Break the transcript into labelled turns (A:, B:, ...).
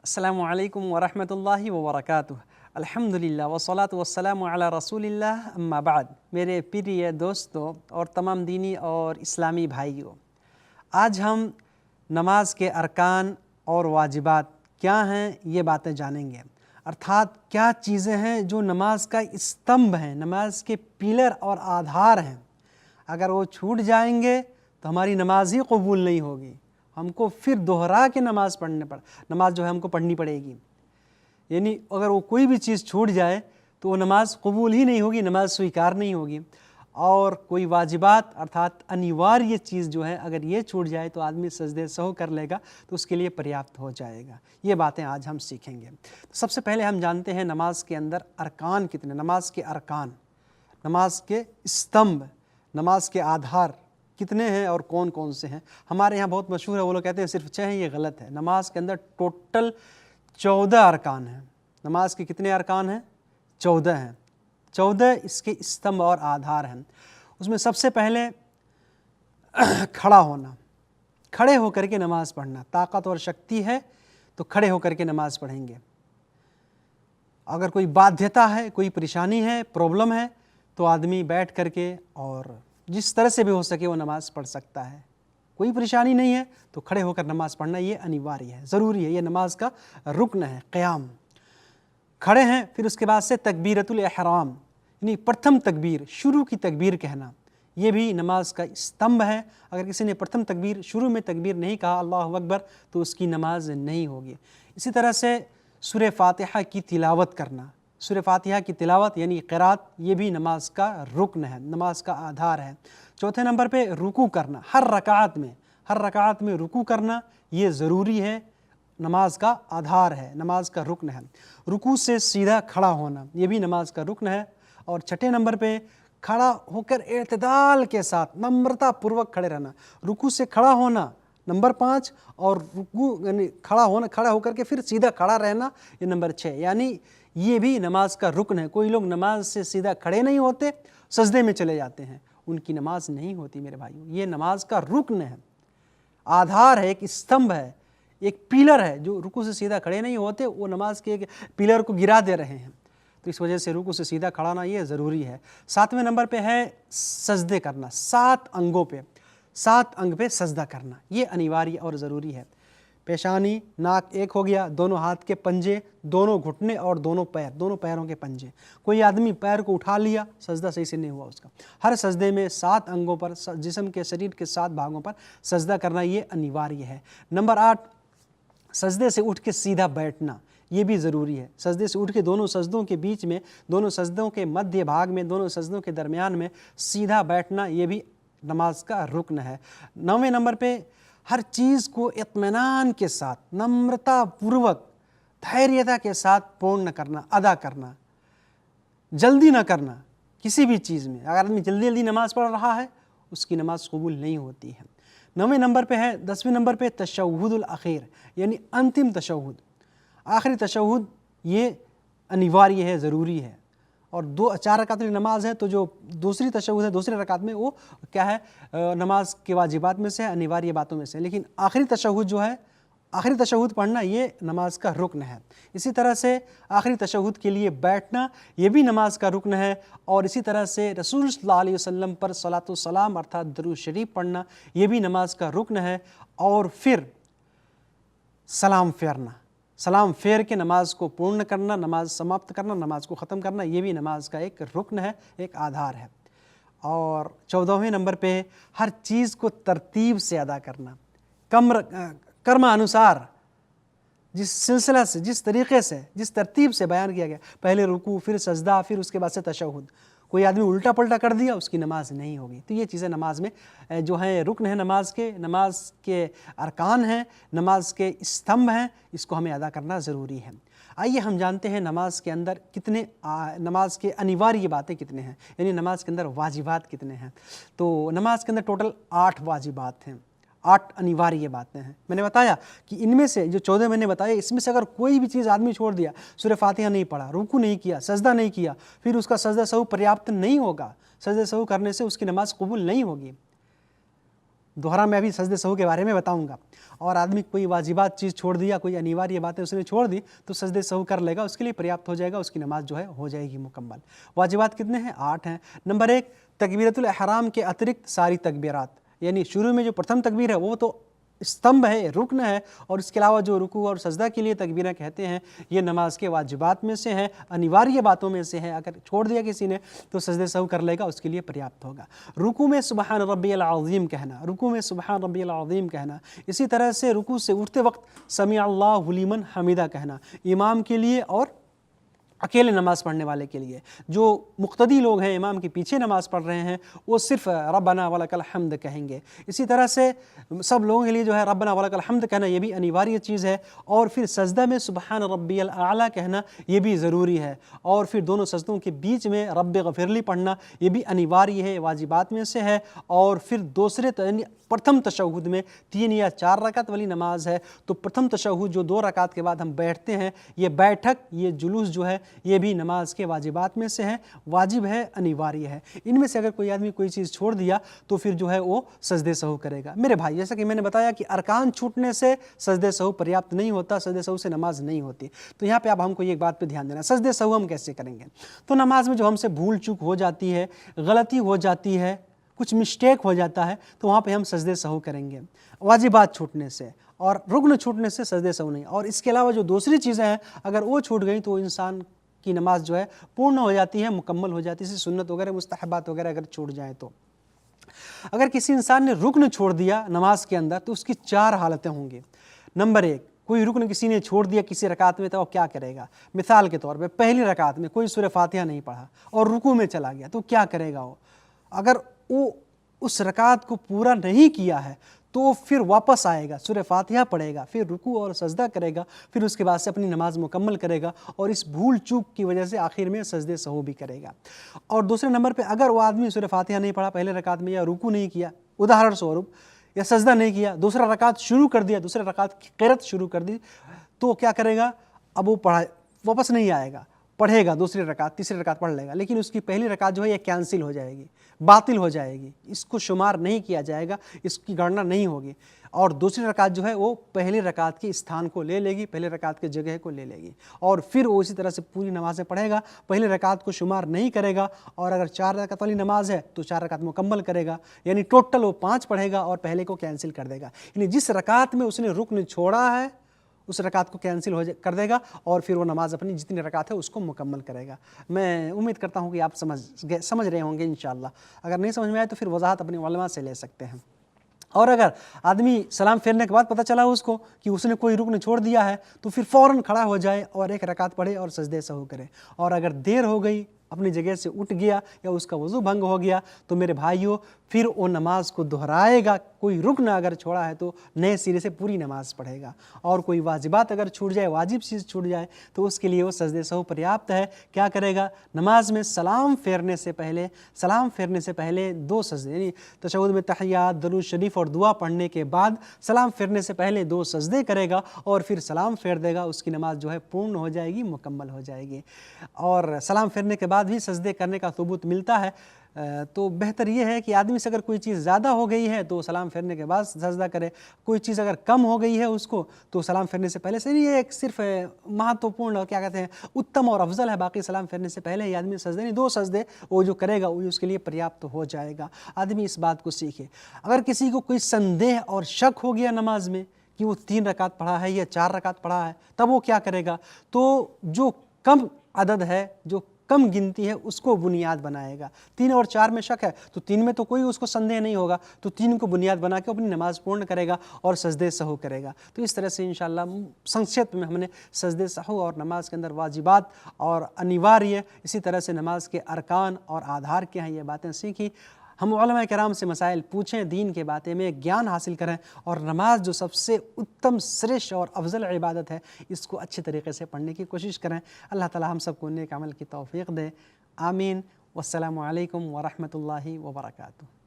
A: السلام علیکم ورحمۃ اللہ وبرکاتہ۔ الحمدللہ والصلاۃ والسلام علی رسول اللہ، اما بعد۔ میرے پیارے دوستوں اور تمام دینی اور اسلامی بھائیوں، آج ہم نماز کے ارکان اور واجبات کیا ہیں یہ باتیں جانیں گے، ارتھات کیا چیزیں ہیں جو نماز کا استمبھ ہیں، نماز کے پیلر اور آدھار ہیں۔ اگر وہ چھوٹ جائیں گے تو ہماری نماز ہی قبول نہیں ہوگی، ہم کو پھر دوہرا کے نماز جو ہے ہم کو پڑھنی پڑے گی۔ یعنی اگر وہ کوئی بھی چیز چھوٹ جائے تو وہ نماز قبول ہی نہیں ہوگی، نماز سویکار نہیں ہوگی۔ اور کوئی واجبات ارتھات انیواریہ چیز جو ہے اگر یہ چھوٹ جائے تو آدمی سجدے سہو کر لے گا تو اس کے لیے پریاپت ہو جائے گا۔ یہ باتیں آج ہم سیکھیں گے۔ سب سے پہلے ہم جانتے ہیں نماز کے اندر ارکان کتنے، نماز کے ارکان، نماز کے استمبھ، نماز کے آدھار کتنے ہیں اور کون کون سے ہیں۔ ہمارے یہاں بہت مشہور ہے، وہ لوگ کہتے ہیں صرف 6 ہیں، یہ غلط ہے۔ نماز کے اندر ٹوٹل 14 ارکان ہیں۔ نماز کے کتنے ارکان ہیں؟ 14 ہیں۔ 14 اس کے استمبھ اور آدھار ہیں۔ اس میں سب سے پہلے کھڑا ہونا، کھڑے ہو کر کے نماز پڑھنا۔ طاقت اور شکتی ہے تو کھڑے ہو کر کے نماز پڑھیں گے۔ اگر کوئی بادھیتا ہے، کوئی پریشانی ہے، پرابلم ہے تو آدمی بیٹھ کر کے اور جس طرح سے بھی ہو سکے وہ نماز پڑھ سکتا ہے۔ کوئی پریشانی نہیں ہے تو کھڑے ہو کر نماز پڑھنا یہ انیواریہ ہے، ضروری ہے، یہ نماز کا رکن ہے۔ قیام، کھڑے ہیں، پھر اس کے بعد سے تکبیرۃ الاحرام یعنی پرتھم تکبیر، شروع کی تکبیر کہنا، یہ بھی نماز کا استمبھ ہے۔ اگر کسی نے پرتھم تکبیر، شروع میں تکبیر نہیں کہا اللہ اکبر تو اس کی نماز نہیں ہوگی۔ اسی طرح سے سورہ فاتحہ کی تلاوت کرنا، سورہ فاتحہ کی تلاوت یعنی قرات، یہ بھی نماز کا رکن ہے، نماز کا آدھار ہے۔ چوتھے نمبر پہ رکوع کرنا، ہر رکعت میں رکوع کرنا یہ ضروری ہے، نماز کا آدھار ہے، نماز کا رکن ہے۔ رکوع سے سیدھا کھڑا ہونا یہ بھی نماز کا رکن ہے۔ اور چھٹے نمبر پہ کھڑا ہو کر اعتدال کے ساتھ نمرتا پوروک کھڑے رہنا، رکوع سے کھڑا ہونا نمبر 5، اور رکوع یعنی کھڑا ہو کر کے پھر سیدھا کھڑا رہنا یہ نمبر 6، یعنی یہ بھی نماز کا رکن ہے۔ کوئی لوگ نماز سے سیدھا کھڑے نہیں ہوتے، سجدے میں چلے جاتے ہیں، ان کی نماز نہیں ہوتی میرے بھائیوں۔ یہ نماز کا رکن ہے، آدھار ہے، ایک استمبھ ہے، ایک پیلر ہے۔ جو رکوع سے سیدھا کھڑے نہیں ہوتے وہ نماز کے ایک پیلر کو گرا دے رہے ہیں، تو اس وجہ سے رکوع سے سیدھا کھڑا ہونا یہ ضروری ہے۔ 7ویں نمبر پہ ہے سجدے کرنا، 7 انگ پہ سجدہ کرنا، یہ انیواریہ اور ضروری ہے۔ پیشانی، ناک ایک ہو گیا، دونوں ہاتھ کے پنجے، دونوں گھٹنے اور دونوں پیروں کے پنجے۔ کوئی آدمی پیر کو اٹھا لیا، سجدہ صحیح سے نہیں ہوا اس کا۔ ہر سجدے میں 7 انگوں پر، جسم کے شریر کے 7 بھاگوں پر سجدہ کرنا یہ انیواریہ ہے۔ نمبر 8، سجدے سے اٹھ کے سیدھا بیٹھنا، یہ بھی ضروری ہے۔ سجدے سے اٹھ کے دونوں سجدوں کے بیچ میں، دونوں سجدوں کے مدھیہ بھاگ میں، دونوں سجدوں کے درمیان میں سیدھا بیٹھنا یہ بھی نماز کا رکن ہے۔ 9ویں نمبر پہ ہر چیز کو اطمینان کے ساتھ، نمرتا پوروک، دھیریتا کے ساتھ پورن کرنا، ادا کرنا، جلدی نہ کرنا کسی بھی چیز میں۔ اگر آدمی جلدی نماز پڑھ رہا ہے اس کی نماز قبول نہیں ہوتی ہے۔ 9ویں نمبر پہ ہے، 10ویں نمبر پہ تشہد الاخیر یعنی انتم تشہد، آخری تشہد، یہ انیواریہ ہے، ضروری ہے۔ اور 4 رکعت کی نماز ہے تو جو دوسری تشہد ہے دوسری رکعت میں، وہ کیا ہے؟ نماز کے واجبات میں سے، انیواریہ باتوں میں سے۔ لیکن آخری تشہد جو ہے، آخری تشہد پڑھنا یہ نماز کا رکن ہے۔ اسی طرح سے آخری تشہد کے لیے بیٹھنا یہ بھی نماز کا رکن ہے۔ اور اسی طرح سے رسول صلی اللہ علیہ وسلم پر صلاۃ والسلام ارتھات درود شریف پڑھنا یہ بھی نماز کا رکن ہے۔ اور پھر سلام پھیرنا، سلام پھیر کے نماز کو پورن کرنا، نماز سماپت کرنا، نماز کو ختم کرنا یہ بھی نماز کا ایک رکن ہے، ایک آدھار ہے۔ اور 14ویں نمبر پہ ہر چیز کو ترتیب سے ادا کرنا، کرم انوسار، جس سلسلہ سے، جس طریقے سے، جس ترتیب سے بیان کیا گیا، پہلے رکوع، پھر سجدہ، پھر اس کے بعد سے تشہد۔ کوئی آدمی الٹا پلٹا کر دیا اس کی نماز نہیں ہوگی۔ تو یہ چیزیں نماز میں جو ہیں رکن ہیں، نماز کے ارکان ہیں، نماز کے استمبھ ہیں، اس کو ہمیں ادا کرنا ضروری ہے۔ آئیے ہم جانتے ہیں نماز کے اندر نماز کے انیواریہ باتیں کتنے ہیں، یعنی نماز کے اندر واجبات کتنے ہیں۔ تو نماز کے اندر ٹوٹل 8 واجبات ہیں، 8 انیواریہ باتیں ہیں۔ میں نے بتایا کہ ان میں سے جو 14 میں نے بتایا، اس میں سے اگر کوئی بھی چیز آدمی چھوڑ دیا، سورہ فاتحہ نہیں پڑھا، رکوع نہیں کیا، سجدہ نہیں کیا، پھر اس کا سجدہ سہو پریاپت نہیں ہوگا، سجدہ سہو کرنے سے اس کی نماز قبول نہیں ہوگی۔ दोहरा मैं अभी सजदे सहू के बारे में बताऊंगा। और आदमी कोई वाजिबात चीज़ छोड़ दिया, कोई अनिवार्य बातें उसने छोड़ दी तो सजदे सहू कर लेगा, उसके लिए पर्याप्त हो जाएगा, उसकी नमाज जो है हो जाएगी मुकम्मल। वाजिबात कितने हैं? 8 हैं। नंबर 1, तकबीरतुल इहराम के अतिरिक्त सारी तकबीरात, यानी शुरू में जो प्रथम तकबीर है वो तो स्तंभ है, रुकन है, और इसके अलावा जो रुकू और सजदा के लिए तकबीरें कहते हैं ये नमाज के वाजिबात में से हैं, अनिवार्य बातों में से है। अगर छोड़ दिया किसी ने तो सजदे सहू कर लेगा, उसके लिए पर्याप्त होगा। रुकू में सुबहान रब्बियल अज़ीम कहना, रुकू में सुबहान रब्बियल अज़ीम कहना। इसी तरह से रुकू से उठते वक्त समी अल्लाहु लिमन हमीदा कहना, इमाम के लिए और अकेले नमाज़ पढ़ने वाले के लिए। जो मुक्तदी लोग हैं, इमाम के पीछे नमाज़ पढ़ रहे हैं, वो सिर्फ रब्बना वलकल हम्द कहेंगे। इसी तरह से सब लोगों के लिए जो है रब्बना वलकल हम्द कहना ये भी अनिवार्य चीज़ है। और फिर सजदा में सुबहान रब्बियल आला कहना ये भी ज़रूरी है। और फिर दोनों सजदों के बीच में रब्बि गफिरली पढ़ना ये भी अनिवार्य है, वाजिबात में से है। और फिर दूसरे प्रथम तशहुद में 3 या 4 रकात वाली नमाज है तो प्रथम तशहुद जो 2 रकात के बाद हम बैठते हैं, ये बैठक, ये जुलूस जो है ये भी नमाज के वाजिबात में से है, वाजिब है, अनिवार्य है। इनमें से अगर कोई आदमी कोई चीज़ छोड़ दिया तो फिर जो है वो सजदे सहू करेगा। मेरे भाई, जैसा कि मैंने बताया कि अरकान छूटने से सजदे सहू पर्याप्त नहीं होता, सजदे सहू से नमाज नहीं होती। तो यहाँ पे अब हमको एक बात पे ध्यान देना, सजदे सहू हम कैसे करेंगे। तो नमाज में जो हमसे भूल चूक हो जाती है, गलती हो जाती है, कुछ मिस्टेक हो जाता है, तो वहाँ पे हम सजदे सहू करेंगे। वाजिबात छूटने से और रुकन छूटने से सजदे सहू नहीं। और इसके अलावा जो दूसरी चीज़ें हैं अगर वो छूट गई तो इंसान की नमाज जो है पूर्ण हो जाती है, मुकम्मल हो जाती है। सुन्नत वगैरह मुस्तहबात वगैरह अगर छूट जाए तो, अगर किसी इंसान ने रुकन छोड़ दिया नमाज के अंदर तो उसकी 4 हालतें होंगी। नंबर 1, कोई रुकन किसी ने छोड़ दिया किसी रकात में तो वो क्या करेगा। मिसाल के तौर पे पहली रकात में कोई सूरह फातिहा नहीं पढ़ा और रुकू में चला गया तो क्या करेगा वो। अगर वो उस रकात को पूरा नहीं किया है तो फिर वापस आएगा, सूरह फातिहा पढ़ेगा, फिर रुकू और सजदा करेगा, फिर उसके बाद से अपनी नमाज मुकम्मल करेगा और इस भूल चूक की वजह से आखिर में सजदे सहू भी करेगा। और दूसरे नंबर पे अगर वो आदमी सूरह फातिहा नहीं पढ़ा पहले रकात में, या रुकू नहीं किया उदाहरण स्वरूप, या सजदा नहीं किया, दूसरा रकात शुरू कर दिया, दूसरे रकात की क़िरात शुरू कर दी, तो क्या करेगा। अब वो वापस नहीं आएगा, पढ़ेगा दूसरी रकात, तीसरी रकात पढ़ लेगा, लेकिन उसकी पहली रकात जो है ये कैंसिल हो जाएगी, बातिल हो जाएगी, इसको शुमार नहीं किया जाएगा, इसकी गणना नहीं होगी। और दूसरी रकात जो है वो पहली रकात के स्थान को ले लेगी, पहले रकात के जगह को ले लेगी। और फिर वो इसी तरह से पूरी नमाज़ें पढ़ेगा, पहली रकात को शुमार नहीं करेगा। और अगर 4 रकात वाली नमाज है तो 4 रकात मुकम्मल करेगा, यानी टोटल वो 5 पढ़ेगा और पहले को कैंसिल कर देगा। यानी जिस रकात में उसने रुकन छोड़ा है उस रकात को कैंसिल कर देगा और फिर वो नमाज़ अपनी जितनी रकात है उसको मुकम्मल करेगा। मैं उम्मीद करता हूँ कि आप समझ रहे होंगे इंशाअल्लाह। अगर नहीं समझ में आए तो फिर वजाहत अपने उलमा से ले सकते हैं। और अगर आदमी सलाम फेरने के बाद पता चला उसको कि उसने कोई रुकन छोड़ दिया है तो फिर फ़ौरन खड़ा हो जाए और 1 रकात पढ़े और सजदे सहू करे। और अगर देर हो गई, अपनी जगह से उठ गया या उसका वज़ू भंग हो गया तो मेरे भाइयों फिर वो नमाज को दोहराएगा। कोई रुकन अगर छोड़ा है तो नए सिरे से पूरी नमाज पढ़ेगा। और कोई वाजिबात अगर छूट जाए, वाजिब चीज़ छूट जाए तो उसके लिए वो सजदे सहू पर्याप्त है। क्या करेगा, नमाज में सलाम फेरने से पहले 2 सजदे, यानी तशहुद में तहियात, दरूद शरीफ और दुआ पढ़ने के बाद सलाम फेरने से पहले 2 सजदे करेगा और फिर सलाम फेर देगा। उसकी नमाज जो है पूर्ण हो जाएगी, मुकम्मल हो जाएगी। और सलाम फेरने के बाद भी सजदे करने का सबूत मिलता है। तो बेहतर ये है कि आदमी से अगर कोई चीज़ ज़्यादा हो गई है तो सलाम फेरने के बाद सजदा करे, कोई चीज़ अगर कम हो गई है उसको तो सलाम फेरने से पहले से। ये एक सिर्फ महत्वपूर्ण क्या कहते हैं उत्तम और अफजल है, बाकी सलाम फेरने से पहले ही आदमी सजदे नहीं 2 सजदे वो जो करेगा वो उसके लिए पर्याप्त हो जाएगा। आदमी इस बात को सीखे। अगर किसी को कोई संदेह और शक हो गया नमाज में कि वो 3 रकात पढ़ा है या 4 रकात पढ़ा है, तब वो क्या करेगा, तो जो कम अदद है, जो कम गिनती है उसको बुनियाद बनाएगा। 3 और 4 में शक है तो 3 में तो कोई उसको संदेह नहीं होगा, तो 3 को बुनियाद बना के अपनी नमाज पूर्ण करेगा और सजदे सहू करेगा। तो इस तरह से इंशाअल्लाह संक्षिप्त में हमने सजदे सहू और नमाज के अंदर वाजिबात और अनिवार्य, इसी तरह से नमाज के अरकान और आधार क्या हैं, ये बातें सीखी। हम उलमा कराम से मसाइल पूछें, दीन के बातें में ज्ञान हासिल करें और नमाज जो सबसे उत्तम, श्रेष्ठ और अफजल इबादत है इसको अच्छे तरीके से पढ़ने की कोशिश करें। अल्लाह ताला हम सबको नेक अमल की तौफीक दे। आमीन। वस्सलामु अलैकुम व रहमतुल्लाहि व बरकातुहू।